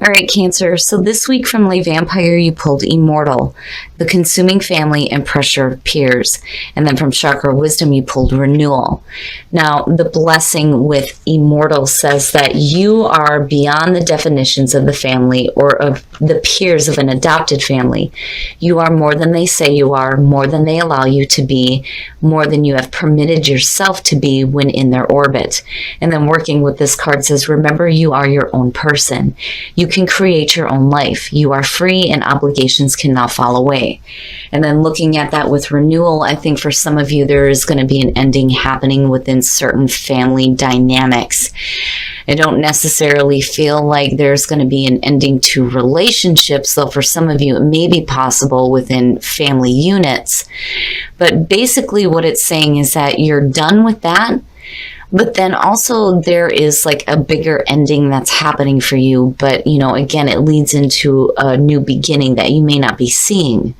All right, Cancer. So this week from Lay Vampire, you pulled Immortal, the consuming family, and pressure peers. And then from Chakra Wisdom, you pulled Renewal. Now, the blessing with Immortal says that you are beyond the definitions of the family or of the peers of an adopted family. You are more than they say you are, more than they allow you to be, more than you have permitted yourself to be when in their orbit. And then working with this card says, remember, you are your own person. You can create your own life. You are free and obligations cannot fall away. And then looking at that with Renewal, I think for some of you, there is going to be an ending happening within certain family dynamics. I don't necessarily feel like there's going to be an ending to relationships, though for some of you, it may be possible within family units. But basically what it's saying is that you're done with that. But then also there is like a bigger ending that's happening for you. But, you know, again, it leads into a new beginning that you may not be seeing.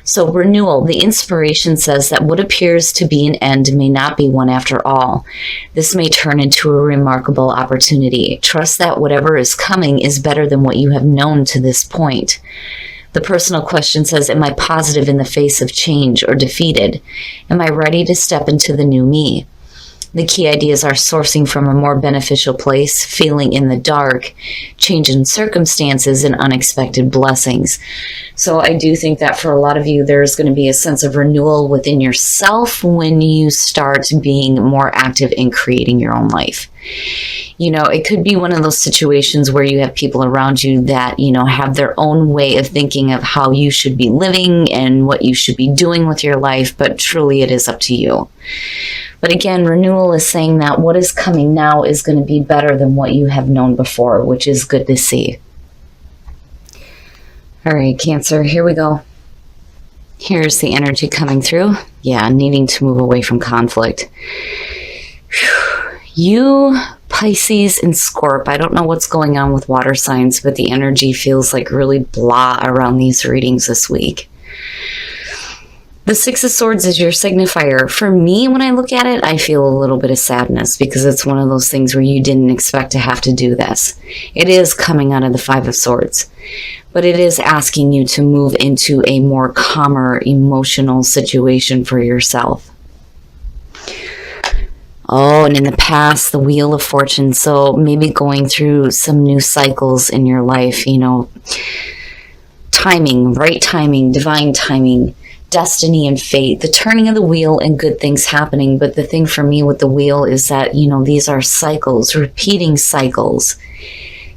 So Renewal, the inspiration says that what appears to be an end may not be one after all. This may turn into a remarkable opportunity. Trust that whatever is coming is better than what you have known to this point. The personal question says, am I positive in the face of change or defeated? Am I ready to step into the new me? The key ideas are sourcing from a more beneficial place, feeling in the dark, change in circumstances, and unexpected blessings. So I do think that for a lot of you, there's going to be a sense of renewal within yourself when you start being more active in creating your own life. You know, it could be one of those situations where you have people around you that, you know, have their own way of thinking of how you should be living and what you should be doing with your life, but truly it is up to you. But again, Renewal is saying that what is coming now is going to be better than what you have known before, which is good to see. All right, Cancer, here we go. Here's the energy coming through. Yeah, needing to move away from conflict. You, Pisces, and Scorp, I don't know what's going on with water signs, but the energy feels like really blah around these readings this week. The Six of Swords is your signifier. For me, when I look at it, I feel a little bit of sadness because it's one of those things where you didn't expect to have to do this. It is coming out of the Five of Swords, but it is asking you to move into a more calmer, emotional situation for yourself. Oh, and in the past, the Wheel of Fortune. So maybe going through some new cycles in your life, you know, timing, right timing, divine timing, destiny and fate, the turning of the wheel and good things happening. But the thing for me with the wheel is that, you know, these are cycles, repeating cycles,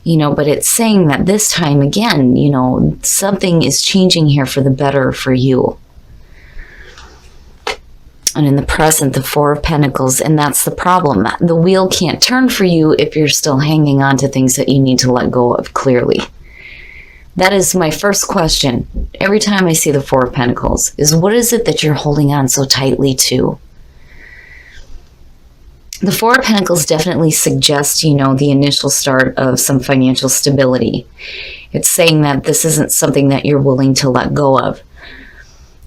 you know, but it's saying that this time again, you know, something is changing here for the better for you. And in the present, the Four of Pentacles, and that's the problem. The wheel can't turn for you if you're still hanging on to things that you need to let go of clearly. That is my first question every time I see the Four of Pentacles, is what is it that you're holding on so tightly to? The Four of Pentacles definitely suggests, you know, the initial start of some financial stability. It's saying that this isn't something that you're willing to let go of.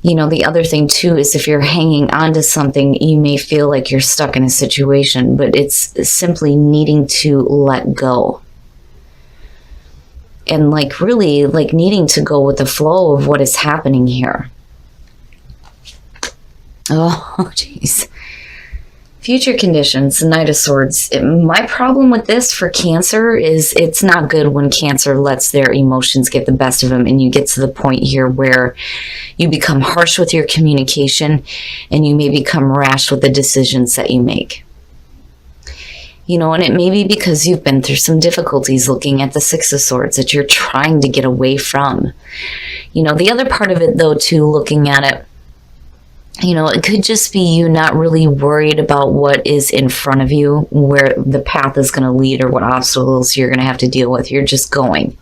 You know, the other thing too is if you're hanging on to something, you may feel like you're stuck in a situation, but it's simply needing to let go. And like really like needing to go with the flow of what is happening here. Oh, jeez. Future conditions, the Knight of Swords. My problem with this for Cancer is it's not good when Cancer lets their emotions get the best of them, and you get to the point here where you become harsh with your communication and you may become rash with the decisions that you make. You know, and it may be because you've been through some difficulties looking at the Six of Swords that you're trying to get away from. You know, the other part of it though too, looking at it, you know, it could just be you not really worried about what is in front of you, where the path is going to lead or what obstacles you're going to have to deal with. You're just going.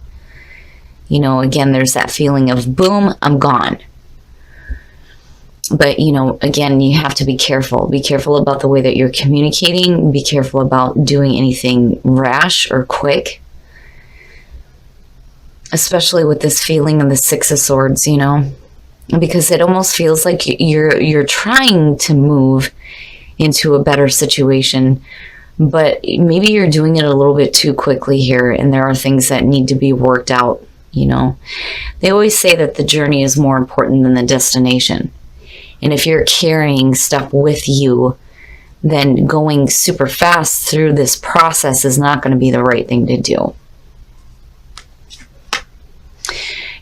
You know, again, there's that feeling of boom, I'm gone. But, you know, again, you have to be careful. Be careful about the way that you're communicating. Be careful about doing anything rash or quick. Especially with this feeling of the Six of Swords, you know. Because it almost feels like you're trying to move into a better situation, but maybe you're doing it a little bit too quickly here, and there are things that need to be worked out. They always say that the journey is more important than the destination. And if you're carrying stuff with you, then going super fast through this process is not going to be the right thing to do.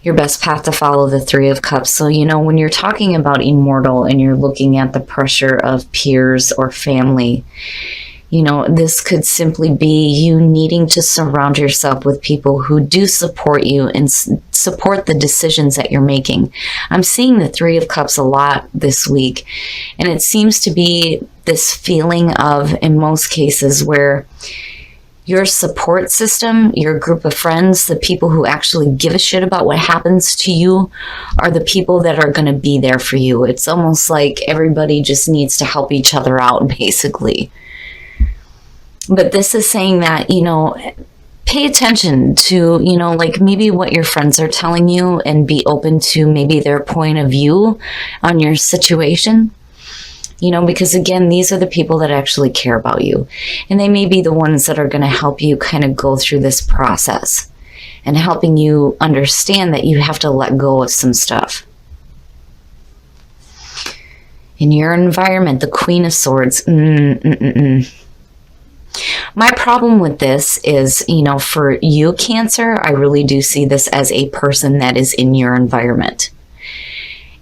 Your best path to follow, the Three of Cups. So, when you're talking about immortal and you're looking at the pressure of peers or family, this could simply be you needing to surround yourself with people who do support you and support the decisions that you're making. I'm seeing the Three of Cups a lot this week, and it seems to be this feeling of, in most cases, where your support system, your group of friends, the people who actually give a shit about what happens to you, are the people that are going to be there for you. It's almost like everybody just needs to help each other out, basically. But this is saying that, pay attention to, like maybe what your friends are telling you, and be open to maybe their point of view on your situation. Because again, these are the people that actually care about you. And they may be the ones that are going to help you kind of go through this process and helping you understand that you have to let go of some stuff. In your environment, the Queen of Swords. My problem with this is, for you, Cancer, I really do see this as a person that is in your environment.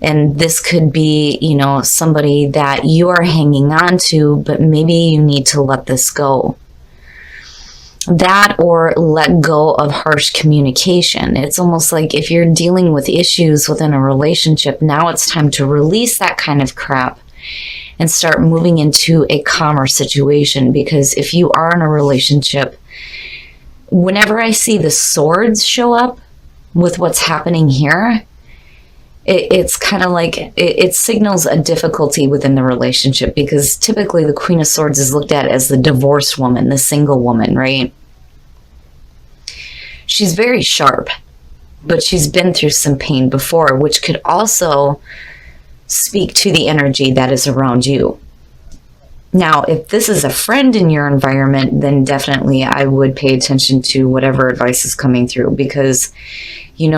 And this could be, somebody that you are hanging on to, but maybe you need to let this go. That, or let go of harsh communication. It's almost like if you're dealing with issues within a relationship, now it's time to release that kind of crap and start moving into a calmer situation. Because if you are in a relationship, whenever I see the swords show up with what's happening here, it's kind of like it signals a difficulty within the relationship, because typically the Queen of Swords is looked at as the divorced woman, the single woman, right? She's very sharp, but she's been through some pain before, which could also speak to the energy that is around you. Now, if this is a friend in your environment, then definitely I would pay attention to whatever advice is coming through, because,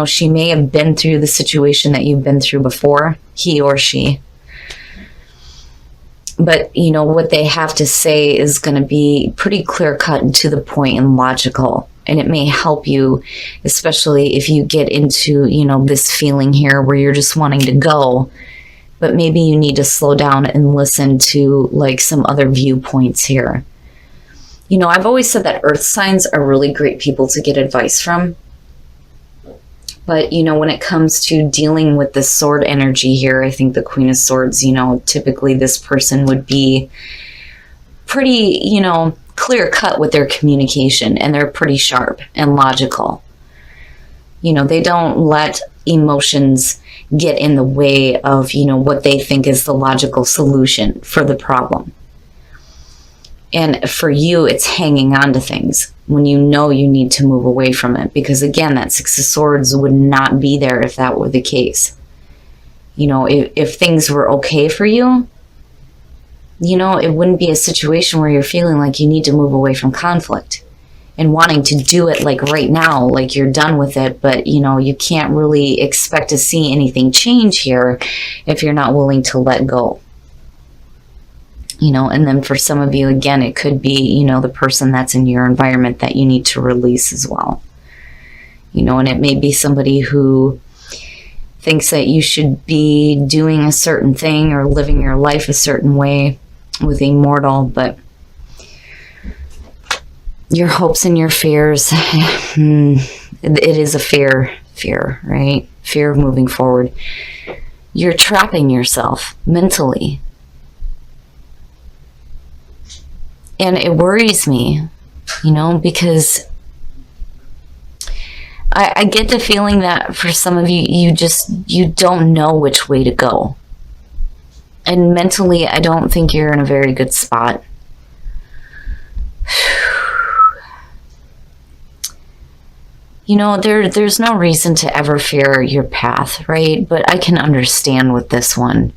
she may have been through the situation that you've been through before, he or she. But, what they have to say is going to be pretty clear-cut and to the point and logical. And it may help you, especially if you get into, this feeling here where you're just wanting to go. But maybe you need to slow down and listen to like some other viewpoints here. I've always said that earth signs are really great people to get advice from. But, when it comes to dealing with the sword energy here, I think the Queen of Swords, typically this person would be pretty, clear cut with their communication, and they're pretty sharp and logical. They don't let emotions get in the way of, what they think is the logical solution for the problem. And for you, it's hanging on to things when you need to move away from it. Because again, that Six of Swords would not be there if that were the case. If things were okay for you, it wouldn't be a situation where you're feeling like you need to move away from conflict and wanting to do it like right now, like you're done with it. But, you can't really expect to see anything change here if you're not willing to let go. And then for some of you, again, it could be, the person that's in your environment that you need to release as well. And it may be somebody who thinks that you should be doing a certain thing or living your life a certain way with immortal, but your hopes and your fears, it is a fear, right? Fear of moving forward. You're trapping yourself mentally. And it worries me, because I get the feeling that for some of you, you don't know which way to go. And mentally, I don't think you're in a very good spot. There's no reason to ever fear your path, right? But I can understand with this one.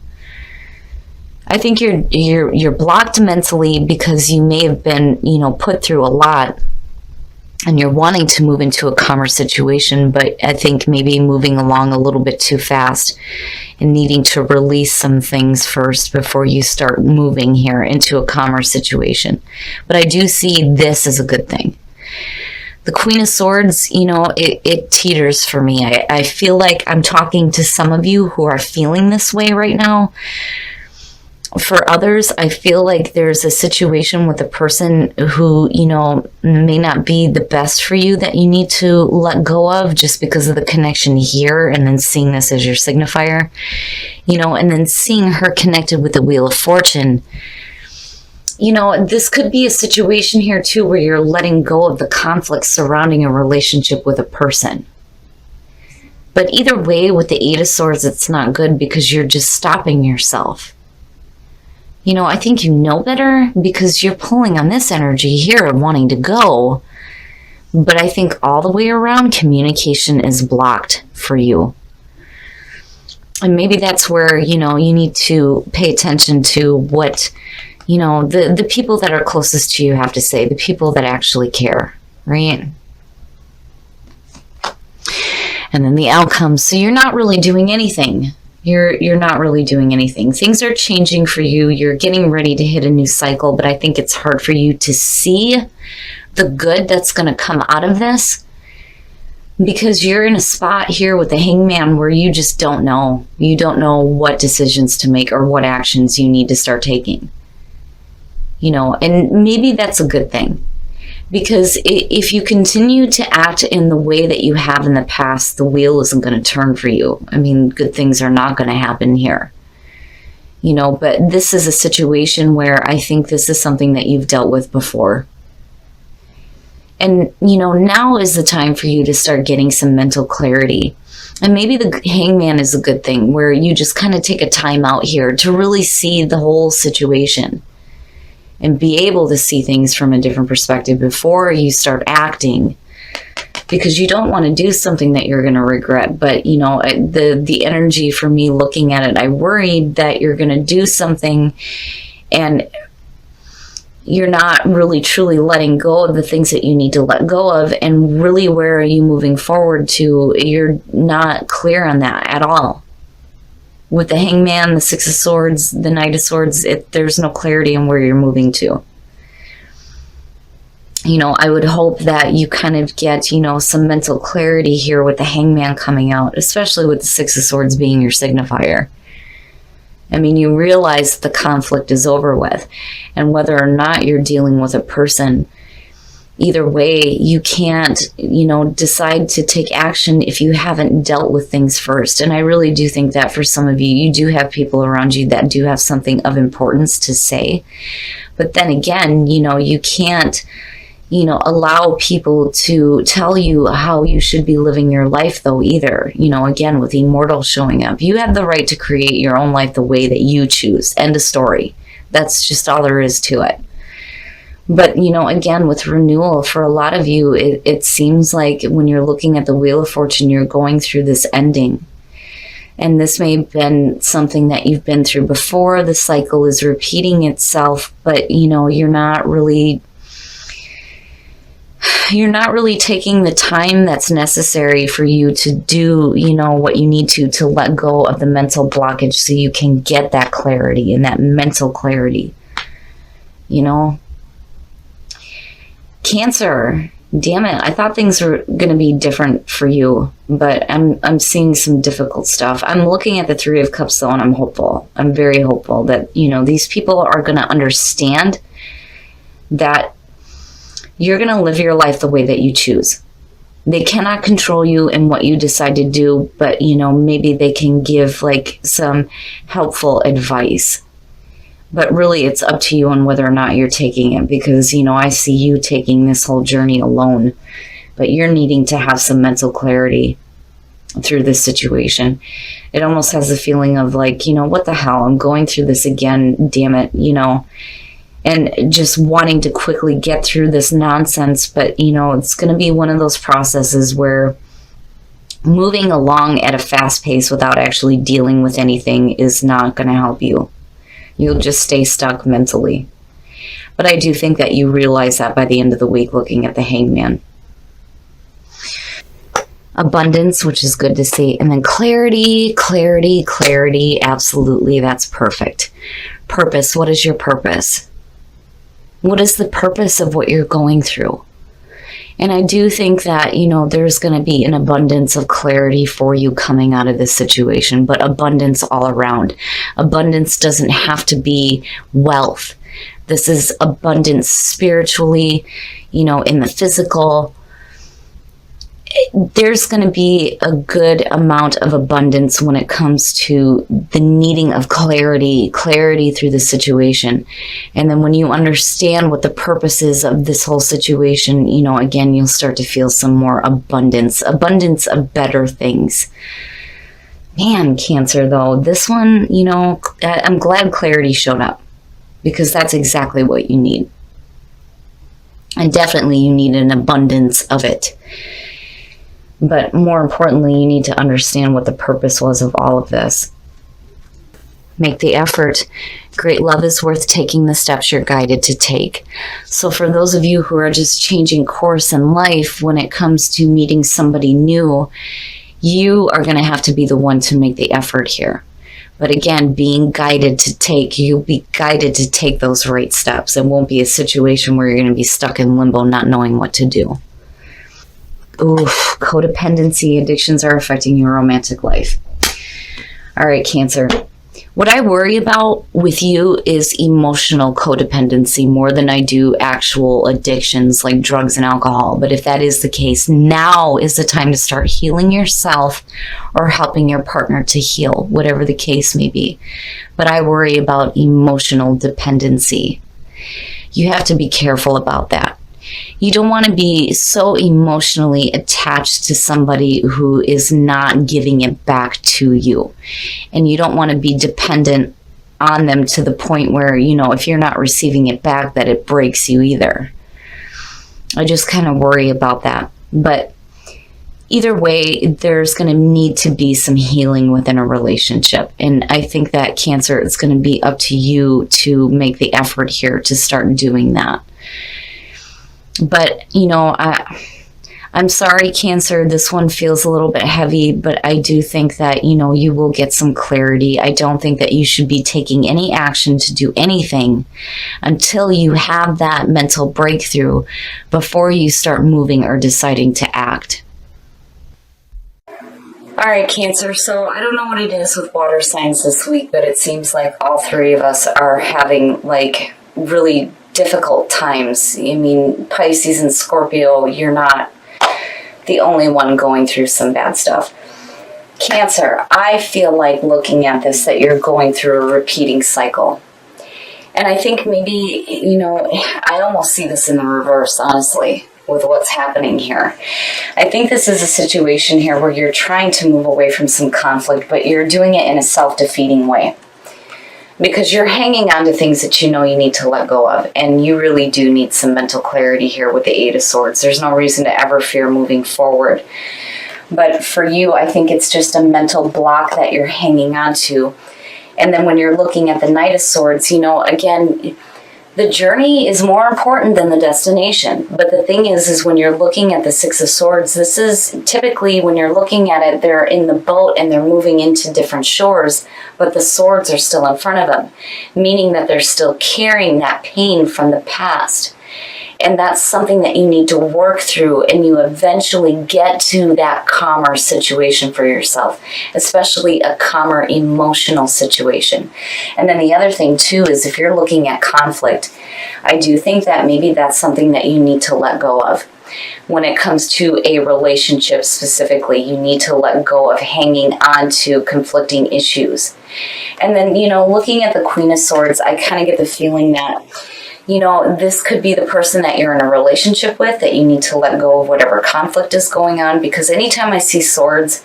I think you're blocked mentally because you may have been, put through a lot, and you're wanting to move into a calmer situation, but I think maybe moving along a little bit too fast and needing to release some things first before you start moving here into a calmer situation. But I do see this as a good thing. The Queen of Swords, it teeters for me. I feel like I'm talking to some of you who are feeling this way right now. For others, I feel like there's a situation with a person who, may not be the best for you that you need to let go of just because of the connection here, and then seeing this as your signifier, and then seeing her connected with the Wheel of Fortune. This could be a situation here too where you're letting go of the conflict surrounding a relationship with a person. But either way, with the Eight of Swords, it's not good because you're just stopping yourself. I think you know better because you're pulling on this energy here of wanting to go. But I think all the way around, communication is blocked for you. And maybe that's where, you need to pay attention to what, the people that are closest to you have to say, the people that actually care, right? And then the outcomes. So you're not really doing anything. You're not really doing anything. Things are changing for you. You're getting ready to hit a new cycle, but I think it's hard for you to see the good that's going to come out of this because you're in a spot here with the Hangman where you just don't know. You don't know what decisions to make or what actions you need to start taking. And maybe that's a good thing. Because if you continue to act in the way that you have in the past, the wheel isn't going to turn for you. I mean, good things are not going to happen here. But this is a situation where I think this is something that you've dealt with before. And, now is the time for you to start getting some mental clarity. And maybe the Hangman is a good thing where you just kind of take a time out here to really see the whole situation. And be able to see things from a different perspective before you start acting, because you don't want to do something that you're going to regret. But the energy for me looking at it, I worried that you're going to do something and you're not really truly letting go of the things that you need to let go of. And really, where are you moving forward to? You're not clear on that at all. With the Hangman, the Six of Swords, the Knight of Swords, there's no clarity in where you're moving to. I would hope that you kind of get, some mental clarity here with the Hangman coming out, especially with the Six of Swords being your signifier. I mean, you realize the conflict is over with, and whether or not you're dealing with a person, either way, you can't, decide to take action if you haven't dealt with things first. And I really do think that for some of you, you do have people around you that do have something of importance to say. But then again, you can't, allow people to tell you how you should be living your life though either. Again, with Immortal showing up, you have the right to create your own life the way that you choose. End of story. That's just all there is to it. But, again, with renewal, for a lot of you, it seems like when you're looking at the Wheel of Fortune, you're going through this ending. And this may have been something that you've been through before. The cycle is repeating itself, but, you're not really taking the time that's necessary for you to do, what you need to let go of the mental blockage so you can get that clarity and that mental clarity, Cancer, damn it, I thought things were going to be different for you, but I'm seeing some difficult stuff. I'm looking at the Three of Cups though, and I'm hopeful. I'm very hopeful that, these people are going to understand that you're going to live your life the way that you choose. They cannot control you and what you decide to do, but, maybe they can give some helpful advice. But really, it's up to you on whether or not you're taking it, because, I see you taking this whole journey alone, but you're needing to have some mental clarity through this situation. It almost has a feeling of what the hell? I'm going through this again, damn it, and just wanting to quickly get through this nonsense. But, it's going to be one of those processes where moving along at a fast pace without actually dealing with anything is not going to help you. You'll just stay stuck mentally. But I do think that you realize that by the end of the week looking at the Hangman. Abundance, which is good to see. And then clarity. Absolutely, that's perfect. Purpose. What is your purpose? What is the purpose of what you're going through? And I do think that, there's going to be an abundance of clarity for you coming out of this situation, but abundance all around. Abundance doesn't have to be wealth. This is abundance spiritually, in the physical. There's going to be a good amount of abundance when it comes to the needing of clarity through the situation. And then when you understand what the purpose is of this whole situation, again, you'll start to feel some more abundance of better things. Man, Cancer, though, this one, I'm glad clarity showed up, because that's exactly what you need. And definitely you need an abundance of it. But more importantly, you need to understand what the purpose was of all of this. Make the effort. Great love is worth taking the steps you're guided to take. So for those of you who are just changing course in life when it comes to meeting somebody new, you are going to have to be the one to make the effort here. But again, you'll be guided to take those right steps. It won't be a situation where you're going to be stuck in limbo not knowing what to do. Oof, codependency, addictions are affecting your romantic life. All right, Cancer. What I worry about with you is emotional codependency more than I do actual addictions like drugs and alcohol. But if that is the case, now is the time to start healing yourself or helping your partner to heal, whatever the case may be. But I worry about emotional dependency. You have to be careful about that. You don't want to be so emotionally attached to somebody who is not giving it back to you. And you don't want to be dependent on them to the point where, if you're not receiving it back, that it breaks you either. I just kind of worry about that. But either way, there's going to need to be some healing within a relationship. And I think that, Cancer, it's going to be up to you to make the effort here to start doing that. But, I'm sorry, Cancer, this one feels a little bit heavy, but I do think that, you will get some clarity. I don't think that you should be taking any action to do anything until you have that mental breakthrough before you start moving or deciding to act. All right, Cancer, so I don't know what it is with water signs this week, but it seems like all three of us are having, really difficult times. I mean, Pisces and Scorpio, you're not the only one going through some bad stuff. Cancer, I feel like looking at this that you're going through a repeating cycle. And I think maybe, I almost see this in the reverse, honestly, with what's happening here. I think this is a situation here where you're trying to move away from some conflict, but you're doing it in a self-defeating way. Because you're hanging on to things that you need to let go of. And you really do need some mental clarity here with the Eight of Swords. There's no reason to ever fear moving forward. But for you, I think it's just a mental block that you're hanging on to. And then when you're looking at the Knight of Swords, again, the journey is more important than the destination. But the thing is when you're looking at the Six of Swords, this is typically when you're looking at it, they're in the boat and they're moving into different shores, but the swords are still in front of them, meaning that they're still carrying that pain from the past. And that's something that you need to work through, and you eventually get to that calmer situation for yourself, especially a calmer emotional situation. And then the other thing too is if you're looking at conflict, I do think that maybe that's something that you need to let go of. When it comes to a relationship specifically, you need to let go of hanging on to conflicting issues. And then, looking at the Queen of Swords, I kind of get the feeling that this could be the person that you're in a relationship with, that you need to let go of whatever conflict is going on. Because anytime I see swords,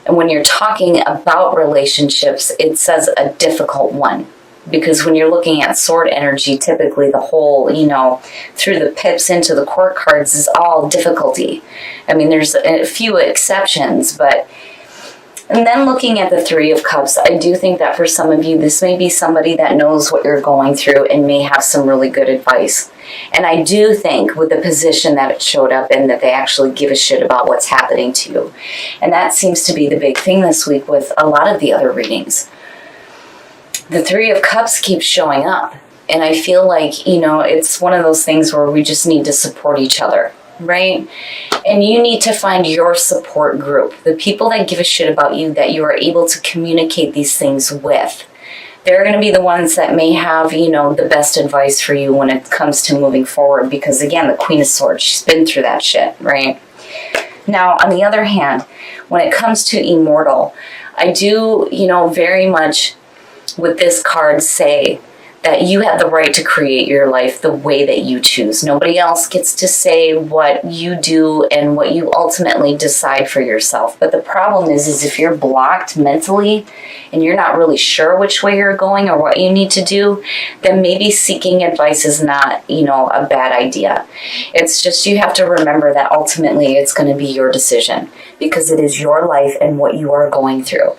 and when you're talking about relationships, it says a difficult one. Because when you're looking at sword energy, typically the whole, through the pips into the court cards is all difficulty. I mean, there's a few exceptions, but And then looking at the Three of Cups, I do think that for some of you, this may be somebody that knows what you're going through and may have some really good advice. And I do think with the position that it showed up in, that they actually give a shit about what's happening to you. And that seems to be the big thing this week with a lot of the other readings. The Three of Cups keeps showing up. And I feel like, it's one of those things where we just need to support each other, right? And you need to find your support group, the people that give a shit about you, that you are able to communicate these things with. They're going to be the ones that may have, the best advice for you when it comes to moving forward. Because again, the Queen of Swords, she's been through that shit, right? Now, on the other hand, when it comes to Immortal, I do, very much with this card say that you have the right to create your life the way that you choose. Nobody else gets to say what you do and what you ultimately decide for yourself. But the problem is if you're blocked mentally and you're not really sure which way you're going or what you need to do, then maybe seeking advice is not, a bad idea. It's just you have to remember that ultimately it's going to be your decision because it is your life and what you are going through.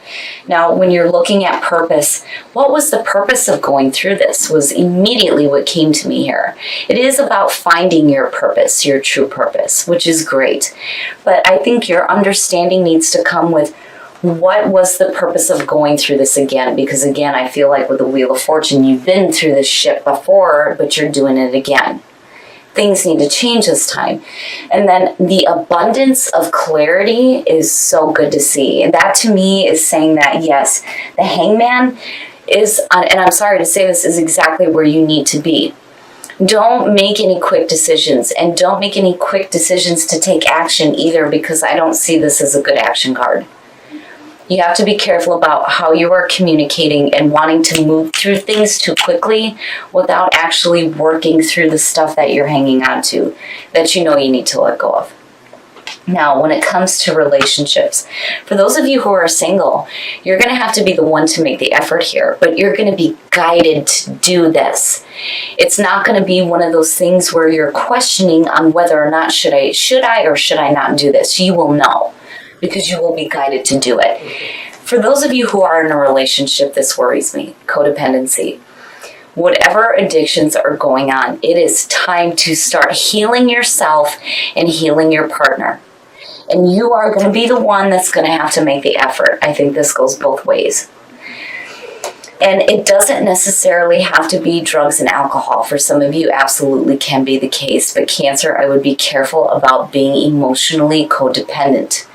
Now, when you're looking at purpose, what was the purpose of going through this was immediately what came to me here. It is about finding your purpose, your true purpose, which is great. But I think your understanding needs to come with what was the purpose of going through this again? Because again, I feel like with the Wheel of Fortune, you've been through this shit before, but you're doing it again. Things need to change this time. And then the abundance of clarity is so good to see. And that to me is saying that, yes, the Hangman is, and I'm sorry to say this, is exactly where you need to be. Don't make any quick decisions, and don't make any quick decisions to take action either, because I don't see this as a good action card. You have to be careful about how you are communicating and wanting to move through things too quickly without actually working through the stuff that you're hanging on to that you need to let go of. Now, when it comes to relationships, for those of you who are single, you're going to have to be the one to make the effort here, but you're going to be guided to do this. It's not going to be one of those things where you're questioning on whether or not should I or should I not do this. You will know, because you will be guided to do it. For those of you who are in a relationship, this worries me, codependency. Whatever addictions are going on, it is time to start healing yourself and healing your partner. And you are going to be the one that's going to have to make the effort. I think this goes both ways. And it doesn't necessarily have to be drugs and alcohol. For some of you, absolutely can be the case. But Cancer, I would be careful about being emotionally codependent.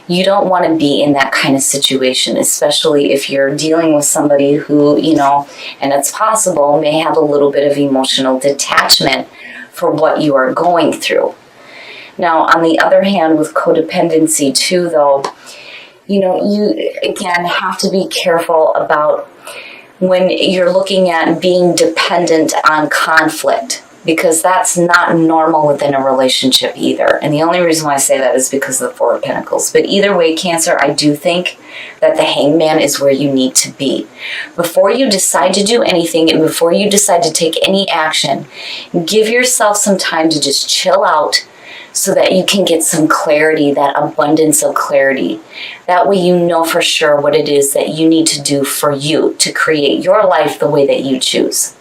You don't want to be in that kind of situation, especially if you're dealing with somebody who, and it's possible, may have a little bit of emotional detachment for what you are going through. Now, on the other hand, with codependency too, though, you, again, have to be careful about when you're looking at being dependent on conflict, because that's not normal within a relationship either. And the only reason why I say that is because of the Four of Pentacles. But either way, Cancer, I do think that the Hangman is where you need to be. Before you decide to do anything and before you decide to take any action, give yourself some time to just chill out so that you can get some clarity, that abundance of clarity. That way you know for sure what it is that you need to do for you to create your life the way that you choose.